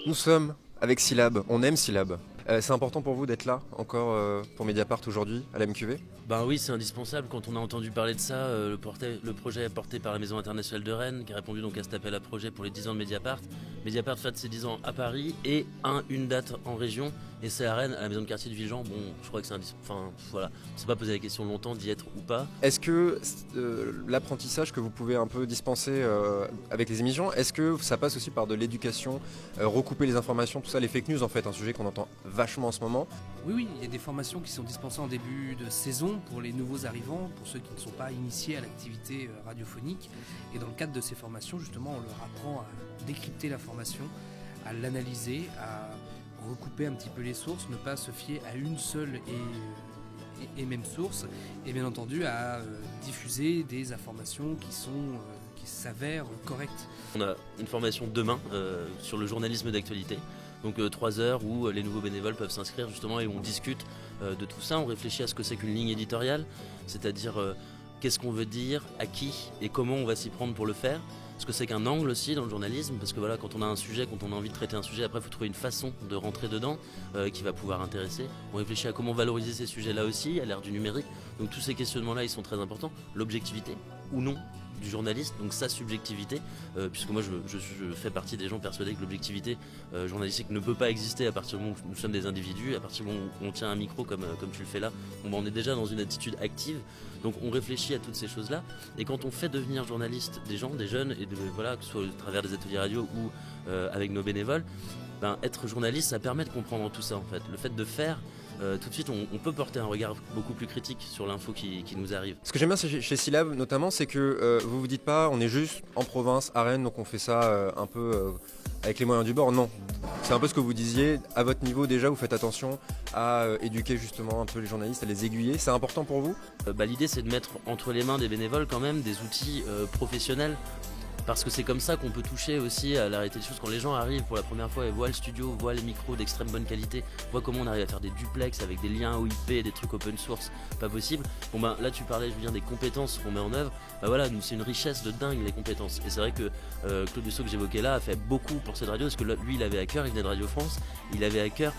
Nous sommes avec Syllab, on aime Syllab. C'est important pour vous d'être là encore pour Mediapart aujourd'hui à la MQV? Ben oui, c'est indispensable. Quand on a entendu parler de ça, le projet porté par la Maison internationale de Rennes, qui a répondu donc à cet appel à projet pour les 10 ans de Mediapart. Mediapart fête ses 10 ans à Paris et une date en région, et c'est à Rennes, à la maison de quartier de Villejean. Bon, je crois que c'est indispensable. Enfin, voilà, on s'est pas posé la question longtemps d'y être ou pas. Est-ce que l'apprentissage que vous pouvez un peu dispenser avec les émissions, est-ce que ça passe aussi par de l'éducation, recouper les informations, tout ça, les fake news en fait, un sujet qu'on entend vachement en ce moment? Oui, il y a des formations qui sont dispensées en début de saison pour les nouveaux arrivants, pour ceux qui ne sont pas initiés à l'activité radiophonique. Et dans le cadre de ces formations, justement, on leur apprend à décrypter l'information, à l'analyser, à recouper un petit peu les sources, ne pas se fier à une seule et même source, et bien entendu à diffuser des informations qui s'avèrent correctes. On a une formation demain sur le journalisme d'actualité. Donc 3 heures où les nouveaux bénévoles peuvent s'inscrire justement et on discute de tout ça. On réfléchit à ce que c'est qu'une ligne éditoriale, c'est-à-dire qu'est-ce qu'on veut dire, à qui et comment on va s'y prendre pour le faire. Ce que c'est qu'un angle aussi dans le journalisme, parce que voilà, quand on a un sujet, quand on a envie de traiter un sujet, après il faut trouver une façon de rentrer dedans qui va pouvoir intéresser. On réfléchit à comment valoriser ces sujets-là aussi, à l'ère du numérique. Donc tous ces questionnements-là, ils sont très importants. L'objectivité ou non du journaliste, donc sa subjectivité, puisque moi je fais partie des gens persuadés que l'objectivité journalistique ne peut pas exister à partir du moment où nous sommes des individus, à partir du moment où on tient un micro comme tu le fais là, on est déjà dans une attitude active, donc on réfléchit à toutes ces choses-là, et quand on fait devenir journaliste des gens, des jeunes, et voilà, que ce soit à travers des ateliers radio ou avec nos bénévoles, être journaliste ça permet de comprendre tout ça en fait, le fait de faire. Tout de suite on peut porter un regard beaucoup plus critique sur l'info qui nous arrive. Ce que j'aime bien chez Syllab notamment, c'est que vous vous dites pas on est juste en province, à Rennes, donc on fait ça un peu avec les moyens du bord. Non, c'est un peu ce que vous disiez, à votre niveau déjà vous faites attention à éduquer justement un peu les journalistes, à les aiguiller, c'est important pour vous? L'idée c'est de mettre entre les mains des bénévoles quand même des outils professionnels. Parce que c'est comme ça qu'on peut toucher aussi à la réalité des choses. Quand les gens arrivent pour la première fois et voient le studio, voient les micros d'extrême bonne qualité, voient comment on arrive à faire des duplex avec des liens OIP, des trucs open source, pas possible. Là tu parlais, Julien, des compétences qu'on met en œuvre. Voilà, nous c'est une richesse de dingue les compétences. Et c'est vrai que Claude Dussault que j'évoquais là a fait beaucoup pour cette radio, parce que lui il avait à cœur, il venait de Radio France, il avait à cœur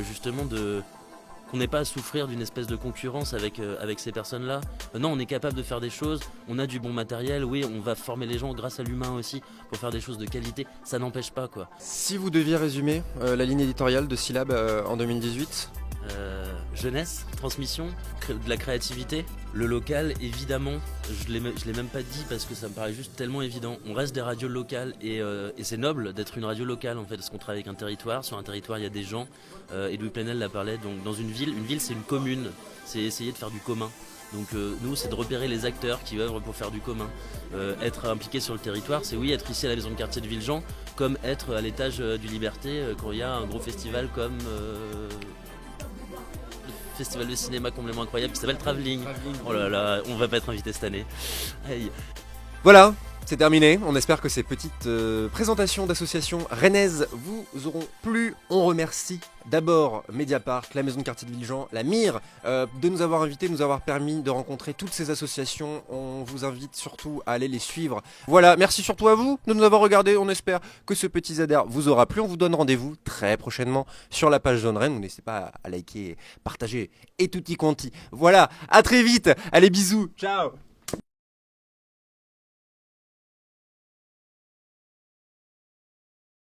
justement qu'on n'ait pas à souffrir d'une espèce de concurrence avec ces personnes-là. Non, on est capable de faire des choses, on a du bon matériel, oui, on va former les gens grâce à l'humain aussi pour faire des choses de qualité, ça n'empêche pas quoi. Si vous deviez résumer la ligne éditoriale de Syllab en 2018? Jeunesse, transmission, de la créativité. Le local, évidemment, je l'ai même pas dit parce que ça me paraît juste tellement évident. On reste des radios locales et c'est noble d'être une radio locale en fait, parce qu'on travaille avec un territoire. Sur un territoire, il y a des gens. Et Louis Plenel l'a parlé. Donc dans une ville c'est une commune. C'est essayer de faire du commun. Donc nous, c'est de repérer les acteurs qui œuvrent pour faire du commun. Être impliqué sur le territoire, c'est oui, être ici à la maison de quartier de Villejean, comme être à l'étage du Liberté quand il y a un gros festival comme festival de cinéma complètement incroyable qui s'appelle Travelling. Oh là là, on va pas être invité cette année. Aïe. Voilà, c'est terminé. On espère que ces petites présentations d'associations rennaises vous auront plu. On remercie d'abord Mediapart, la maison de quartier de Villejean, la MIR, de nous avoir invités, de nous avoir permis de rencontrer toutes ces associations. On vous invite surtout à aller les suivre. Voilà, merci surtout à vous de nous avoir regardés. On espère que ce petit ZR vous aura plu. On vous donne rendez-vous très prochainement sur la page Zone Rennes. N'hésitez pas à liker, partager et tutti quanti. Voilà, à très vite. Allez, bisous. Ciao.